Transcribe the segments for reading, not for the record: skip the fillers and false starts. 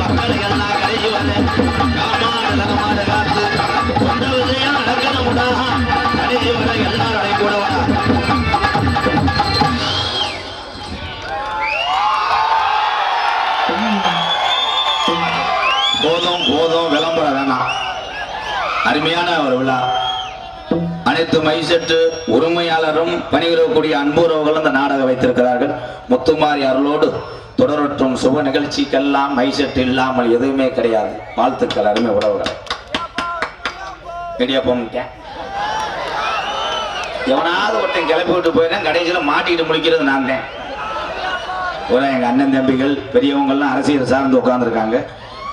மக்கள் எல்லாம் கழிவு காமாடு காத்து போதும் போதும் விளம்பரம் வேணாம். அருமையான ஒரு விழா. அனைத்து மைசெட்டு உரிமையாளரும் பணிபுரியக்கூடிய அன்புறவுகள் இந்த நாடகம் வைத்திருக்கிறார்கள். முத்துமாரி அருளோடு தொடரட்டும். சுப நிகழ்ச்சிக்கெல்லாம் மைசெட்டு இல்லாமல் எதுவுமே கிடையாது. வாழ்த்துக்கள் அருமை உறவுகள். ரெடியா போங்க. எவனாவது ஒருத்தன் கிளப்பி விட்டு போயிட்டேன், கடைசியில் மாட்டிக்கிட்டு முடிக்கிறது நான் தான். ஒரு எங்க அண்ணன் தம்பிகள் பெரியவங்கள்லாம் அரசியல் சார்ந்து உட்கார்ந்துருக்காங்க.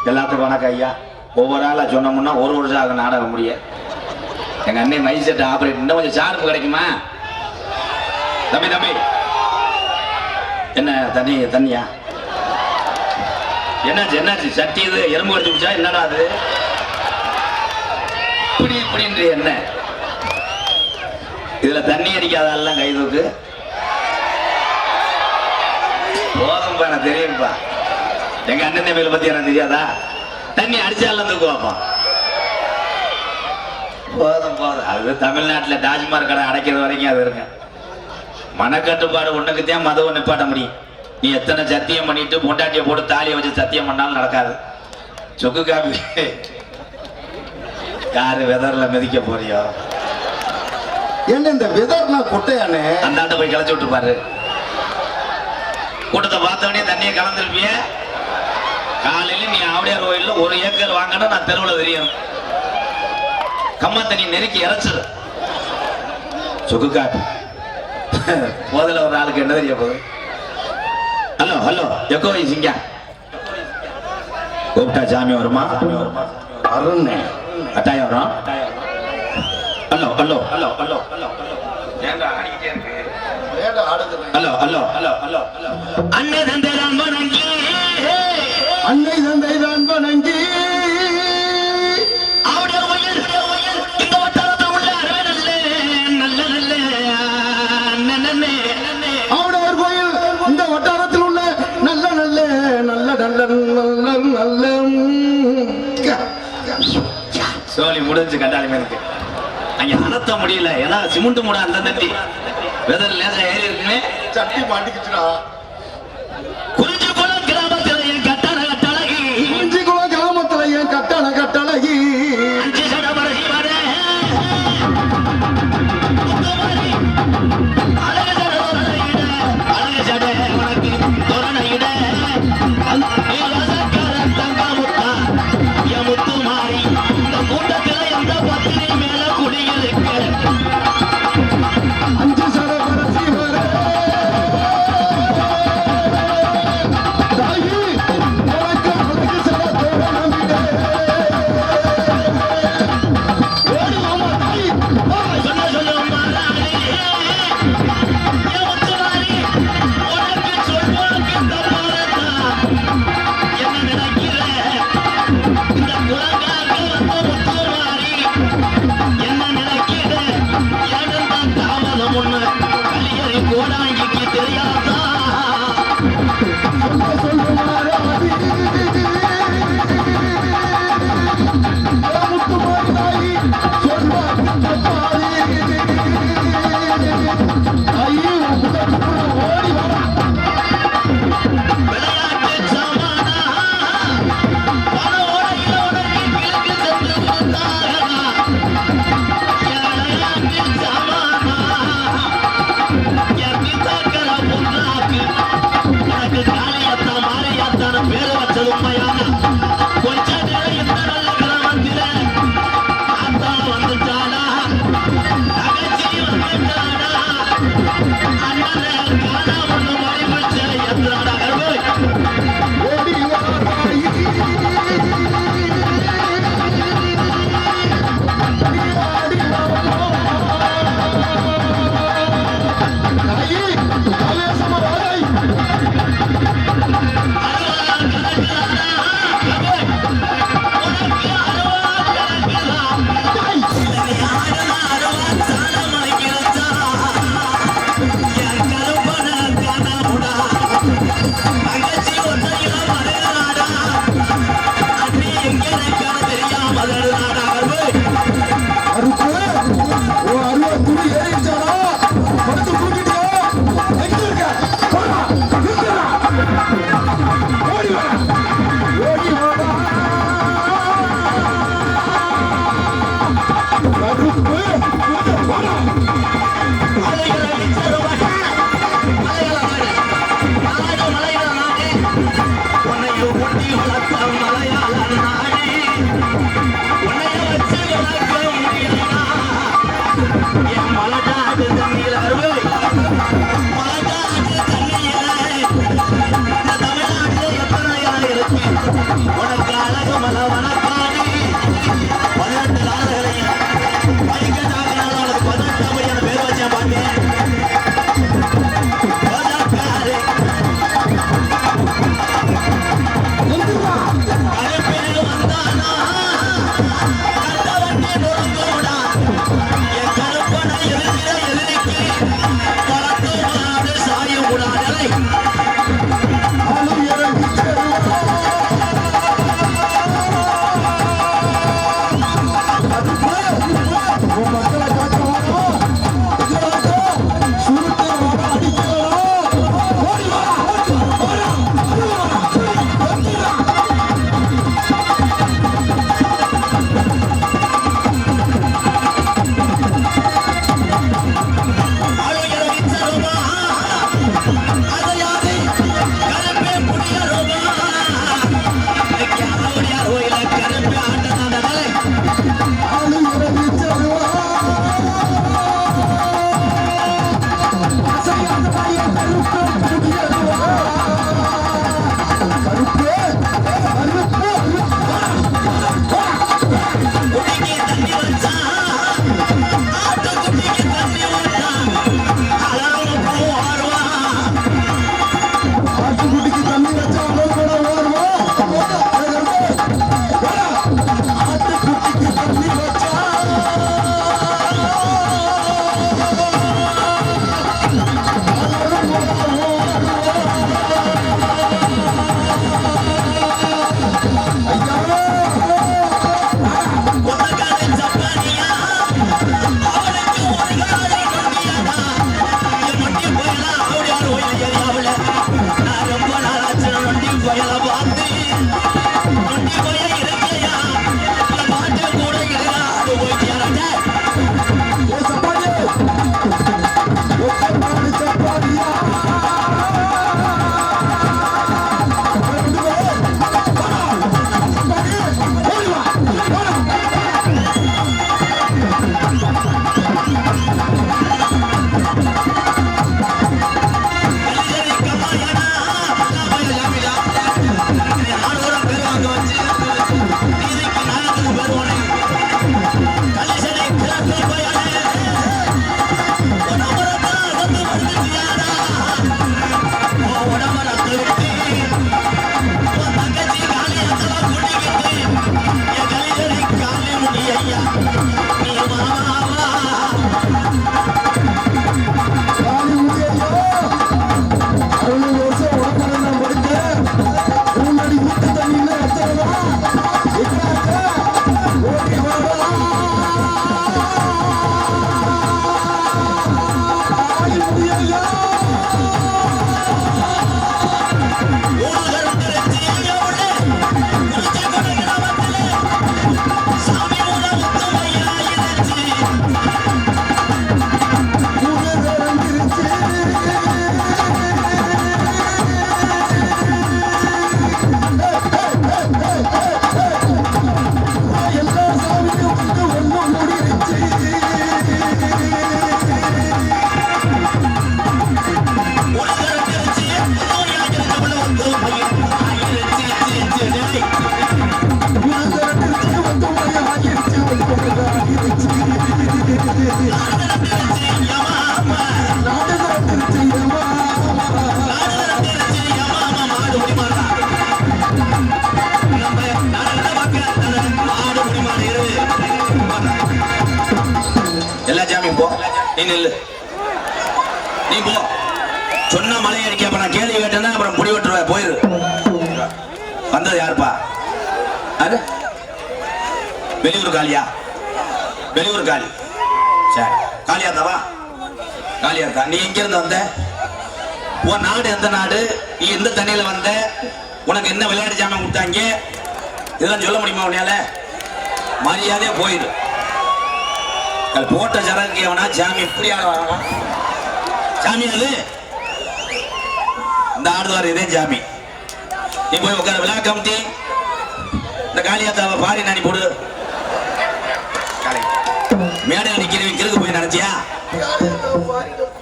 எல்லாத்துக்கும் வணக்கம் ஐயா. ஒவ்வொரு ஆளா சொன்னோம்னா ஒரு வருஷம் ஆகும் நாடகம் முடிய. எங்க அண்ணன் மைசெட் ஆபரேட் இன்னும் கொஞ்சம் ஷார்ப்பு கிடைக்குமா? தம்பி தம்பி என்ன தண்ணியா? என்னாச்சு சட்டி இது எறும்பு கடிச்சு பிடிச்சா என்னடா அது இப்படின்ற என்ன? இதுல தண்ணி அடிக்காதெல்லாம் கை தூக்கு. போதும்பா, எனக்கு தெரியும்பா. எங்க அண்ணன் தம்பிகளை பத்தி எனக்கு தெரியாதா? தண்ணி அடிச்சாலும் தூக்குவாப்பா. போதும் போதும். அது தமிழ்நாட்டில் டாஜ்மார் கடை அடைக்கிறது வரைக்கும் அது இருக்கு. மனக்கட்டுப்பாடு ஒண்ணுக்குத்தான் மதவை நிப்பாட்ட முடியும். நீ எத்தனை சத்தியம் பண்ணிட்டு பொண்டாட்டியை போட்டு தாலியை வச்சு சத்தியம் பண்ணாலும் நடக்காது. சொக்கு காப்பி யாரு வெதர்ல மிதிக்க போறியோ? என்ன இந்த வெதர்னா கொட்டையானே? அந்தாண்ட போய் கிளச்சி விட்டு பாரு. கூட்டத்தை பார்த்தவனே தண்ணியை கலந்துருப்பிய. காலையில நீ ஆவடியார் கோயில்ல 1 ஏக்கர் வாங்கினா நான் தெருவில் தெரியும். கம்மா தண்ணி நெருக்கி இறைச்சிரு. சொக்கு காப்பி போதில் ஒரு ஆளுக்கு என்ன தெரிய போகுது? ஹலோ ஹலோ எக்கோ சிங்க கூப்பிட்டா சாமி வருமா? அருண் கட்டாயம் வரும். Hello hello hello hello hello hello hello hello hello hello அன்னை தந்தை தான் வணங்கி, அன்னை தந்தை தான் வணங்கி, ஆவுடையார் கோயில் இந்த வட்டாரத்தில் உள்ள நல்ல நல்ல நல்ல நல்ல நல்ல நல்ல சோழி முடிஞ்சு கண்டாலுமே இருக்கு. அங்க அனத்த முடியல. ஏன்னா சிமெண்ட் மூட அந்த தட்டி வெதர் லேசா ஏறி இருக்குன்னு சட்டி மாட்டிக்கிச்சுடா. குறிஞ்சிக்குளம் கிராமத்தில் என் கட்டண கட்டழகி, குறிஞ்சிக்குளம் கிராமத்தில் என் கட்டண கட்டழகி, அஞ்சு சடமரசி வர அழகு சட உனக்கு தோரணையிட தங்கமுத்தா என் முத்து மாறி இந்த கூட்டத்தில் எந்த பத்திரி மேல குடியிருக்க அஞ்சு சரவரசி வர தாயி உனக்கு அழகு சர தோரணமிட. ஓடி வாமா தாயி. சொல்ல சொல்லும் மாறாளே என் முத்து மாறி உனக்கு சொல்வாக்கு தப்பாரத்தா என்ன நினைக்கிற? இந்த குலங்காக்கு வந்த முத்து மாறி என்ன நினைக்கிற? ஏனம் தான் தாமதம் ஒண்ணு கலியரை கோடாங்கிக்கு தெரியாதா? சொல்லுமாறாதி முத்துமாரி தாயி சொல்வாக்கு தப்பாரி. தாயி ஓடி வாமா. விளையாட்டு சாமானா பண ஓடையில் உனக்கு எல்லா ஜாமியும் போ, நீ நில்லு, நீ போ. சொன்ன மலை அடிக்க அப்ப நான் கேள்வி கேட்டேன்னா அப்புறம் முடி வெட்டுருவேன், போயிரு. வந்தது யாருப்பா? அது வெளியூர் காலியா? வெளியூர் காலி. சரி, காலியாத்தாவா? காலியாத்தா. நீ எங்க இருந்து வந்த? உன் நாடு எந்த நாடு? நீ எந்த தண்ணியில வந்த? உனக்கு என்ன விளையாட்டு ஜாமான் கொடுத்தாங்க? இதெல்லாம் சொல்ல முடியுமா உன்னால? மரியாதையா போயிடு. போட்ட சரக்கு எவனா சாமி இப்படி ஆடுவாங்க? சாமி அது இந்த ஆடுவார், இதே சாமி. நீ போய் உட்கார. விழா கமிட்டி இந்த காளியாத்தாவை பாடி நானி போடு. மேடையில் நிக்கிறவங்க கிறுக்கு போய் நினைச்சியா?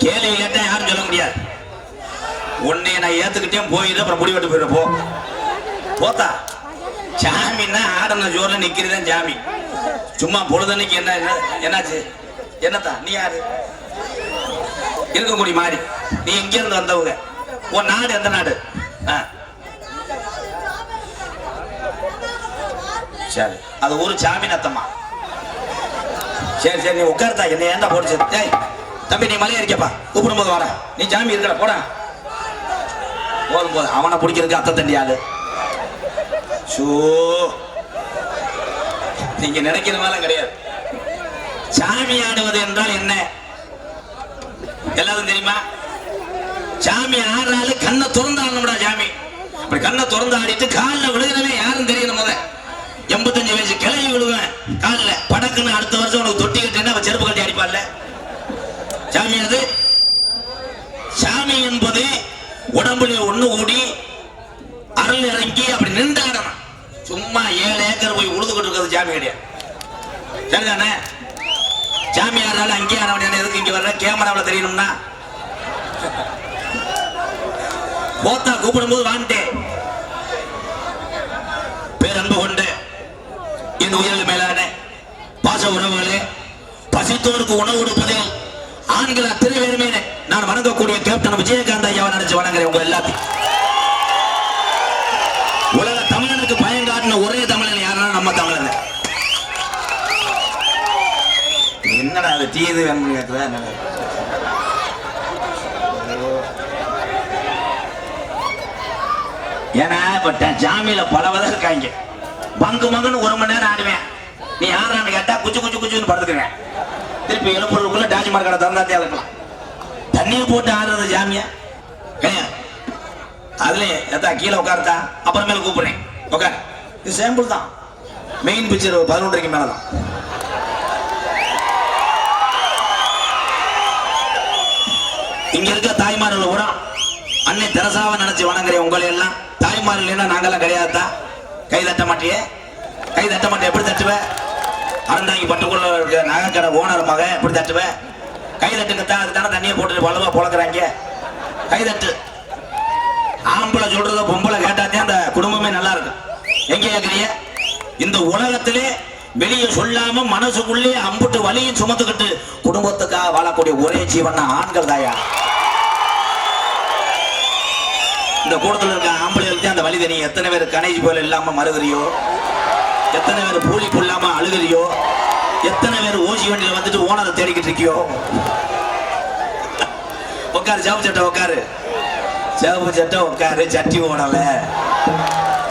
கேள்வி கேட்டா யாரும் சொல்ல முடியாது. உன்னை நான் ஏத்துக்கிட்டே போயிடு, அப்புறம் முடிவெட்டு போயிட. போ போத்தா. சாமி சாமின்னா ஆடன ஜோர்ல நிக்கிறதுதான் சாமி. சும்மா பொழுதன்னைக்கு என்னாச்சு என்னத்தா நீ யாரு இருக்கக்கூடிய மாதிரி நீ எங்க இருந்து வந்தவங்க உன் நாடு எந்த நாடு? சரி அது ஒரு சாமி நத்தம்மா. சரி சரி நீ உட்கார்த்தா என்ன ஏன்டா போடுச்சு? ஏய் தம்பி நீ மலையா இருக்கப்பா கூப்பிடும் போது வர நீ சாமி இருக்கட போட போதும் போதும் அவனை பிடிக்கிறதுக்கு அத்தை தண்டி ஆளு. ஷோ நீங்க நினைக்கிற மாதிரி கிடையாது. சாமி ஆடுவது என்றால் என்ன எல்லாரும் தெரியுமா? சாமி ஆடுறாரு கண்ணை திறந்து ஆடணும்டா சாமி. அப்படி கண்ணை திறந்து ஆடிட்டு காலில் விழுகிறவன் யாரும் தெரியணும். முத 85 வயசு கிளவி விழுவேன் காலில் படக்குன்னு அடுத்த வருஷம் உனக்கு தொட்டி கட்டினா அவன் செருப்பு கட்டி அடிப்பான்ல. சாமி அது சாமி என்பது உடம்புல ஒண்ணு கூடி அருள் இறங்கி அப்படி நின்றாடணும். சும்மா 7 ஏக்கர் போய் உழுதுகிட்டு இருக்கிறது சாமி கிடையாது. சரிதானே? சாமி ஆறாலும் அங்கேயே ஆட வேண்டிய எதுக்கு இங்க வர்ற கேமராவில் தெரியணும்னா போத்தா கூப்பிடும் போது வாண்டேன். பேரன்பு கொண்டு என் உயிரில் மேலான பாச உறவுகளே, பசித்தோருக்கு உணவு கொடுப்பதில் ஆண்கள் அத்தனை பேருமே நான் வணங்கக்கூடிய கேப்டன் விஜயகாந்த் ஐயாவை நினைச்சு வணங்குறேன். உங்க எல்லாத்தையும் உலக தமிழனுக்கு பயங்காட்டின ஒரே தமிழன் யாருன்னா நம்ம தமிழன். என்னடா அது டீ இது வேணும்னு கேட்குதா? ஏன்னா இப்ப ஜாமியில பல வதை இருக்காங்க. பங்கு மகன் 1 மணி நேரம் ஆடுவேன். நீ யாரான்னு கேட்டா குச்சு குச்சு குச்சுன்னு படுத்துக்கிறேன். திருப்பி எழுப்புறதுக்குள்ள டாஜ்மார் கடை திறந்தாத்தே இருக்கலாம். தண்ணீர் போட்டு ஆடுறது ஜாமியா கிடையாது. அதுலயே எத்தா கீழே உட்கார்த்தா அப்புறமேல கூப்பிடுறேன் உட்கார். இது சாம்பிள் தான். மெயின் பிக்சர் 11:30 மேலதான். இங்க இருக்க தாய்மார்கள் கூட அன்னை தெரசாவை நினைச்சு வணங்குறேன். உங்களை எல்லாம் தாய்மார்கள் என்ன நாங்கெல்லாம் கிடையாதுதான். கை தட்ட மாட்டியே, கை தட்ட மாட்டேன். எப்படி தட்டுவேன்? அறந்தாங்கி பட்டுக்குள்ள இருக்க நகைக்கடை ஓனர் மக எப்படி தட்டுவேன்? கை தட்டுக்கத்தான். அதுதானே தண்ணியை போட்டு வளவா பொழக்கிறாங்க. கை தட்டு. ஆம்பளை சொல்றத பொம்பளை கேட்டாத்தே அந்த குடும்பமே நல்லா இருக்கு. எங்க கேட்கறீங்க? இந்த உலகத்திலே வெளியே சொல்லாம மனசுக்குள்ளே அம்புட்டு வலியும் சுமத்துக்கிட்டு குடும்பத்துக்காக வாழக்கூடிய ஒரே ஜீவன் ஆண்கள் தாயா. இந்த கூடத்தில் இருக்க ஆம்பளைகளுக்கு அந்த வழி தெரியும். எத்தனை பேர் கணேஜ் போல இல்லாம மறுகிறியோ, எத்தனை பேர் பூலி கொள்ளாம அழுகிறியோ, எத்தனை பேர் ஓசி வண்டியில வந்துட்டு ஓனரை தேடிக்கிட்டு இருக்கியோ. உட்காரு சேப்பு சட்டை, உட்காரு சேப்பு சட்டை, உட்காரு. சட்டி ஓடல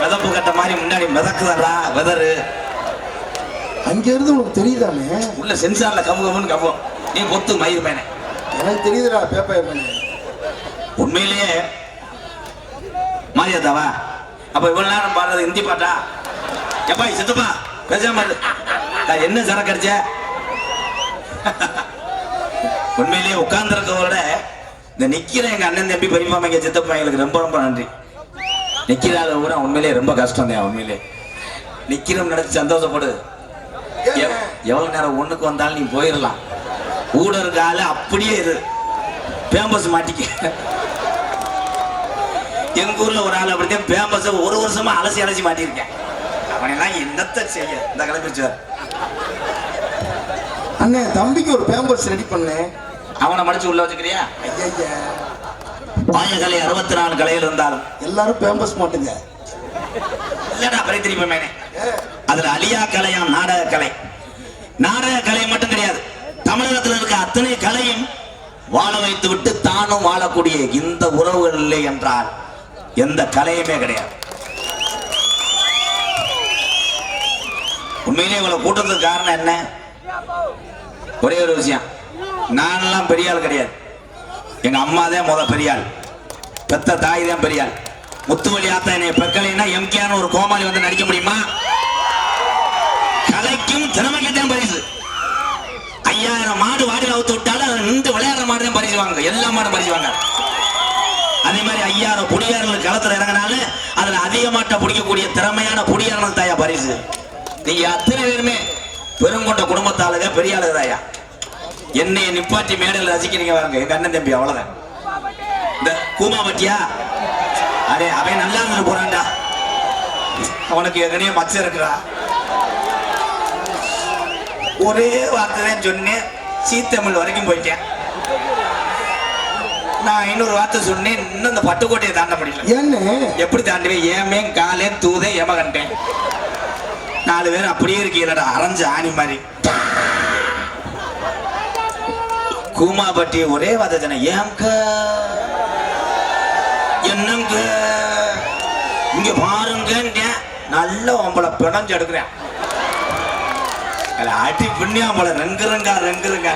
மிதப்பு கட்ட மாதிரி முன்னாடி மிதக்குதா வெதரு. அங்க இருந்து உனக்கு தெரியுதானே? உள்ள சென்சார்ல கமுகமுன்னு கம்பம். நீ பொத்து மயிர் மேனே எனக்கு தெரியுதுடா பேப்பர். உண்மையிலேயே மாரியாதாவா? அப்ப இவ்வளவு நேரம் பாடுறது ஹிந்தி பாட்டா? எப்பா சித்தப்பா பேசாம என்ன சரக்கு அடிச்ச? உண்மையிலேயே உட்கார்ந்து இருக்கவரோட இந்த நிக்கிற எங்க அண்ணன் தம்பி பெரியமாமைங்க சித்தப்பா எங்களுக்கு ரொம்ப ரொம்ப நன்றி. நிக்கிறாத ஊரா உண்மையிலேயே ரொம்ப கஷ்டம் தான். உண்மையிலே நிக்கிறோம் நினைச்சு சந்தோஷப்படு. எவ்வளவு நேரம் ஒண்ணுக்கு வந்தாலும் நீ போயிடலாம். கூட இருக்கால அப்படியே இரு. பேம்பஸ் மாட்டிக்க. எங்க ஊர்ல ஒரு ஆள் அப்படித்தான் பேம்பஸ் 1 வருஷமா அலசி அலசி மாட்டிருக்கேன். அவனெல்லாம் என்னத்தை செய்ய இந்த கிளம்பிச்சார். அண்ணே தம்பிக்கு ஒரு பேம்பர்ஸ் ரெடி பண்ணேன். அவனை மடிச்சு உள்ள வச்சுக்கிறியா? பாயகலை 64 கலையில் இருந்தாலும் எல்லாரும் பேம்பர்ஸ் மாட்டுங்க. இல்லடா பரித்திரிப்பு மேனே. அதுல அலியா கலையாம் நாடக கலை. நாடக கலை மட்டும் கிடையாது, தமிழகத்தில் இருக்க அத்தனை கலையும் வாழ வைத்து விட்டு தானும் வாழக்கூடிய இந்த உறவுகள் இல்லை என்றால் எந்த கலையுமே கிடையாது. உண்மையிலே இவ்வளவு கூட்டத்துக்கு காரணம் என்ன? ஒரே ஒரு விஷயம். நானெல்லாம் பெரிய ஆள் கிடையாது. எங்க அம்மா தான் முத பெரிய ஆள். பெத்த தாய் தான் பெரிய ஆள். முத்துவலி ஆத்தா என்னை பெக்கலைன்னா எம்கேன்னு ஒரு கோமாளி வந்து நடிக்க முடியுமா? கலைக்கும் திறமைக்கு தான் பரிசு. 5000 மாடு வாடியில் அவுத்து விட்டாலும் அதை நின்று விளையாடுற மாடு தான் பரிசு வாங்க. எல்லா மாடும் பரிசு வாங்க. அதே மாதிரி 5000 புடியார்கள் களத்தில் இறங்கினாலும் அதுல அதிக மாட்டை பிடிக்கக்கூடிய திறமையான புடியார்கள் தாயா பரிசு. நீங்க அத்தனை பேருமே பெருங்கொண்ட குடும்பத்தாளுங்க, பெரிய ஆளுங்க தாயா. என்னைய நிப்பாட்டி மேடையில் ரசிக்கிறீங்க வாங்க. எங்க அண்ணன் தம்பி அவ்வளவுதான். இந்த கூமா பட்டியா அரே அவன் நல்லா இருந்து போறான்டா. அவனுக்கு எங்கனையே மச்சம் இருக்கிறா. ஒரே வார்த்தை தான் சொன்னேன், சீத்தமிழ் வரைக்கும் போயிட்டேன். நான் இன்னொரு வார்த்தை சொன்னேன், இன்னும் இந்த பட்டுக்கோட்டையை தாண்ட முடியல. என்ன எப்படி தாண்டுவேன்? ஏமே காலே தூதே ஏமகண்டேன். 4 பேர் அப்படியே இருக்கீங்களா, அரைஞ்ச ஆணி மாதிரி. கூமாபட்டி ஒரே வார்த்தை சொன்ன, ஏங்க என்னங்க இங்க பாருங்க. நல்ல உங்களை பிணைஞ்சு எடுக்கிறேன். அடி பின்னியாம்பளை ரெங்குறங்க.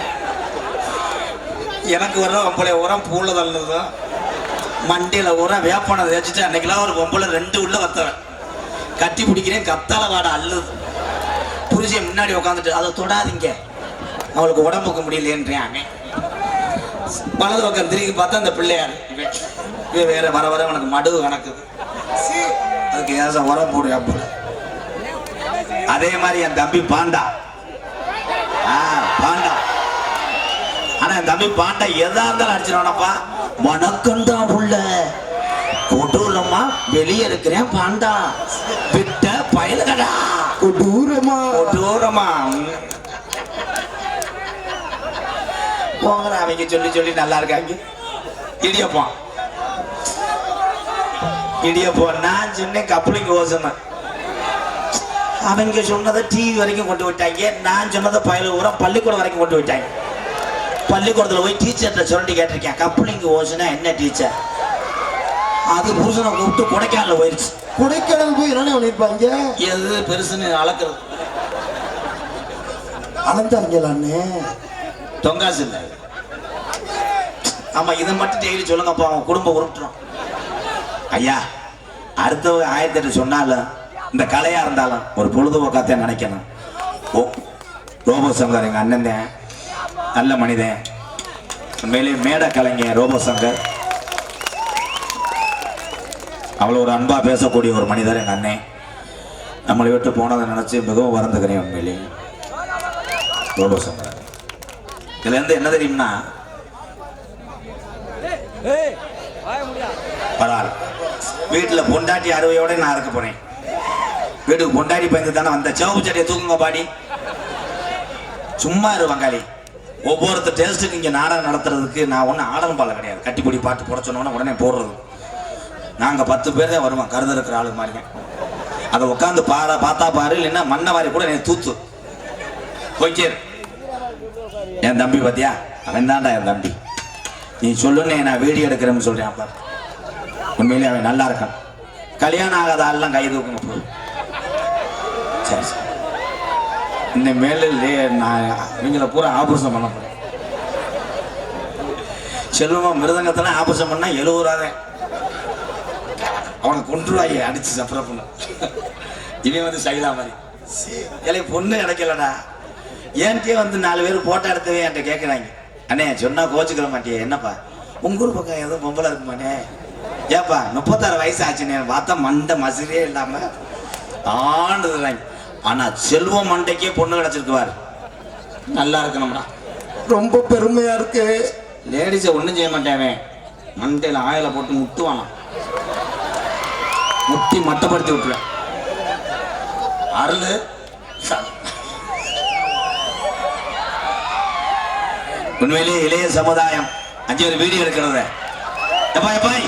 எனக்கு வர்ற பொம்பளை உரம் பூல தள்ளதும் மண்டியில உரம் வேப்பனை தேய்ச்சிட்டு அன்னைக்கெல்லாம் ஒரு பொம்பளை 2 உள்ள வத்தவன் கட்டி பிடிக்கிறேன். கத்தால வாட அல்லது புருஷன் முன்னாடி உட்காந்துட்டு அதை தொடாதீங்க, அவளுக்கு உடம்புக்கு முடியலேன்றேன். வலது பக்கம் திரும்பி பார்த்தா அந்த பிள்ளையார் வேற வர வர உனக்கு மடுவு கணக்குது. அதுக்கு ஏசம் உரம் போடு. அதே மாதிரி என் தம்பி பாண்டா பாண்டா. ஆனா என் தம்பி பாண்டா எதா இருந்தாலும் அடிச்சிருவானப்பா. வணக்கம்டா உள்ள கொடூரமா வெளியே இருக்கிறேன் பாண்டா விட்ட பயலுகடா. கொடூரமா போங்கிற அவங்க சொல்லி நல்லா இருக்காங்க. இடியப்போம் நான் சொன்னேன் கப்ளிங் ஓசனை. அவங்க சொன்னதை டிவி வரைக்கும் கொண்டு போயிட்டாங்க. நான் சொன்னதை பயில ஊரம் பள்ளிக்கூடம் வரைக்கும் கொண்டு போயிட்டாங்க. பள்ளிக்கூடத்தில் போய் டீச்சர்கிட்ட சொல்லி கேட்டிருக்கேன், கப்ளிங் ஓசனா என்ன டீச்சர்? அது புருஷனை கூப்பிட்டு கொடைக்கானல் போயிடுச்சு. கொடைக்கானல் போய் என்ன பண்ணிருப்பாங்க? எது பெருசுன்னு அளக்குறது. அளந்தாங்களான்னு தொங்காசு இல்லை. ஆமா, இதை மட்டும் டெய்லி சொல்லுங்கப்பா, அவன் குடும்பம் உருட்டுறோம். ஐயா, அடுத்தவங்க 1008 சொன்னாலும் இந்த கலையா இருந்தாலும் ஒரு பொழுதுபோக்காத்தான் நினைக்கணும். ரோபோ சங்கர் எங்க அண்ணன் தான், நல்ல மனிதன், உண்மையிலே மேடை கலைஞர் ரோபோ சங்கர். அவ்வளோ ஒரு அன்பா பேசக்கூடிய ஒரு மனிதர் எங்க அண்ணன். நம்மளை விட்டு போனதை நினைச்சு மிகவும் வருந்துக்கிறேன் உண்மையிலே. ரோபோ சங்கர் இதுல இருந்து என்ன தெரியும்னா, பரவாயில்ல, வீட்டுல பொண்டாட்டி அறுவையோட நான் இருக்க போனேன். வீட்டுக்கு பொண்டாட்டி பயந்து தானே வந்த. சிவப்பு சட்டையை தூக்குங்க பாடி, சும்மா இரு வங்காளி. ஒவ்வொருத்தர் டேஸ்ட்டுக்கு இங்கே நாடகம் நடத்துறதுக்கு நான் ஒன்றும் ஆடலும் பால கிடையாது. கட்டிப்பொடி பாட்டு போட சொன்னோன்னா உடனே போடுறது. நாங்கள் 10 பேர் தான் வருவோம், கருத இருக்கிற ஆளு மாதிரி. அதை உட்காந்து பார்த்தா பாரு, இல்லைன்னா மண்ணை வாரி கூட எனக்கு தூத்து போய்க்கே. என் தம்பி பார்த்தியா, அவன் தான்டா என் தம்பி. நீ சொல்லுன்னு நான் வீடியோ எடுக்கிறேன்னு சொல்றேன். அப்பா உண்மையிலே அவன் நல்லா இருக்கான். கல்யாணம் ஆகாத ஆள்லாம் கை தூக்குங்க போ. சரி சரி, இந்த மேலே நான் இவங்களை பூரா ஆபரேஷன் பண்ண போறேன். செல்வமா மிருதங்கத்தெல்லாம் ஆபரேஷன் பண்ணா 70 ரூபாதான். அவனை கொண்டுருவாங்க அடிச்சு சப்பர பொண்ணு. இவன் வந்து சைலா மாதிரி இலை பொண்ணு கிடைக்கலடா. ஏன்ட்டே வந்து 4 பேர் போட்டோ எடுத்தவே என்கிட்ட கேட்குறாங்க. அண்ணே சொன்னா கோச்சுக்கிற மாட்டியே, என்னப்பா உங்க ஊர் பக்கம் எதுவும் பொம்பளை இருக்குமாண்ணே? ஏப்பா 36 வயசு ஆச்சுண்ணே. பார்த்தா மண்டை மசிலே இல்லாம ஆண்டுறாங்க. ஆனா செல்வம் மண்டைக்கே பொண்ணு கிடைச்சிருக்குவாரு. நல்லா இருக்கணும்டா, ரொம்ப பெருமையா இருக்கு. லேடிஸை ஒன்றும் செய்ய மாட்டேன். மண்டையில ஆயில போட்டு முட்டுவானா, முட்டி மட்டப்படுத்தி விட்டுருவேன். அருள் உண்மையிலேயே இளைய சமுதாயம் 5 பேர் வீடியோ எடுக்கிறத எப்பா எப்பாய்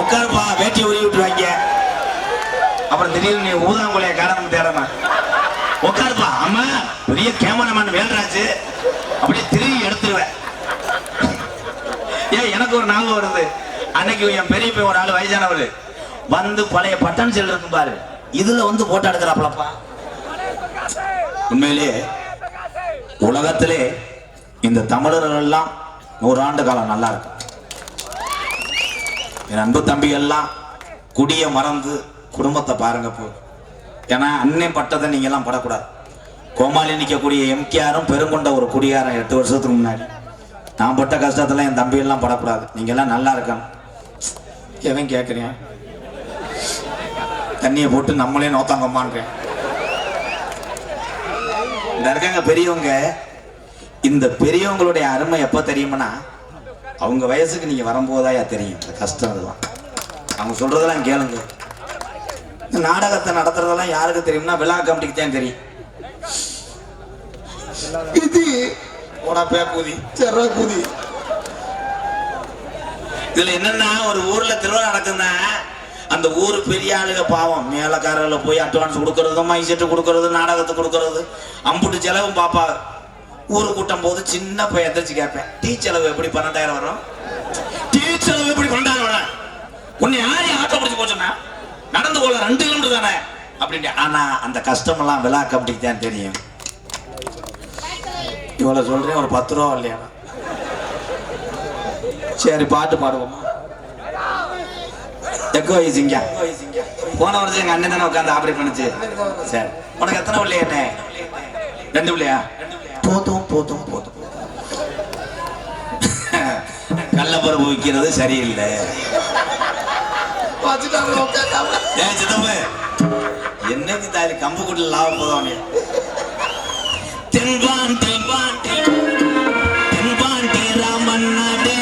உட்காருப்பா, வேட்டி உருவி விட்டுருவாங்க. அப்புறம் திடீர்னு நீ ஊதாங்குலைய காரணம் தேடமா உட்காருப்பா. அம்மா பெரிய கேமராமேன் வேல்ராஜ் அப்படியே திரும்பி எடுத்துருவேன். ஏன் எனக்கு ஒரு ஞாபகம் வருது. அன்னைக்கு என் பெரிய போய் ஒரு ஆள் வயசானவர் வந்து பழைய பட்டன் செல் இருக்கும் பாரு, இதுல வந்து போட்டோ எடுக்கிறாப்பலப்பா. உண்மையிலேயே உலகத்திலே இந்த தமிழர்கள் எல்லாம் 100 ஆண்டு காலம் நல்லா இருக்கும். என் அன்பு தம்பி எல்லாம் குடிய மறந்து குடும்பத்தை பாருங்க போ. ஏன்னா அண்ணன் பட்டதை நீங்க எல்லாம் படக்கூடாது. கோமாளி நிற்கக்கூடிய எம்கேஆரும் பெருங்கொண்ட ஒரு குடியாரம் 8 வருஷத்துக்கு முன்னாடி. நான் பட்ட கஷ்டத்துல என் தம்பி எல்லாம் படக்கூடாது. நீங்க எல்லாம் நல்லா இருக்கணும். எவன் கேட்குறேன், தண்ணியை போட்டு நம்மளே நோத்தாங்கம்மான்றேன். இந்த இருக்காங்க பெரியவங்க. இந்த பெரியவங்களுடைய அருமை எப்ப தெரியும்னா, அவங்க வயசுக்கு நீங்க வரும்போதாயா தெரியும். கஷ்டம் அதுதான். அவங்க சொல்றதெல்லாம் கேளுங்க. இந்த நாடகத்தை நடத்துறதெல்லாம் யாருக்கு தெரியும்னா விழா கமிட்டிக்கு தான் தெரியும். இது போடா பேக்கூதி செர்ரா கூதி. இதுல என்னன்னா ஒரு ஊர்ல திருவிழா நடக்குதுன்னா அந்த ஊர் பெரிய ஆளுக பாவம் மேலக்காரர்களை போய் அட்வான்ஸ் கொடுக்கறது, மைசெட்டு கொடுக்கறது, நாடகத்தை கொடுக்கறது, அம்புட்டு செலவும் பாப்பா. ஊரு கூட்டம் போது சின்ன பையன் எந்திரிச்சு கேட்பேன், டீ செலவு எப்படி 12,000 வரும்? டீ செலவு எப்படி 12,000 வரும்? உன்னை யாரையும் ஆட்டோ பிடிச்சு போச்சுன்னா நடந்து போல 2 கிலோமீட்டர் தானே அப்படின்ட்டு. ஆனா அந்த கஷ்டமெல்லாம் விழா கமிட்டிக்கு தான் தெரியும். இவ்வளவு சொல்றேன், ஒரு 10 ரூபா இல்லையா? சரி பாட்டு பாடுவோமா? எக்கோ ஐசிங்க போன வருஷம் எங்க அண்ணன் தானே உட்காந்து ஆபரேட் பண்ணுச்சு. சரி உனக்கு எத்தனை பிள்ளையா? என்ன 2 பிள்ளையா? போதும் போதும் போதும். கள்ளப்பருப்பு விற்கிறது சரியில்லை. என்னைக்கு தாலி கம்பு கூட்டில் லாபம் போதும். தென்பான் தென்பான் தென்பான் ராமன் நாடே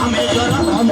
Aman,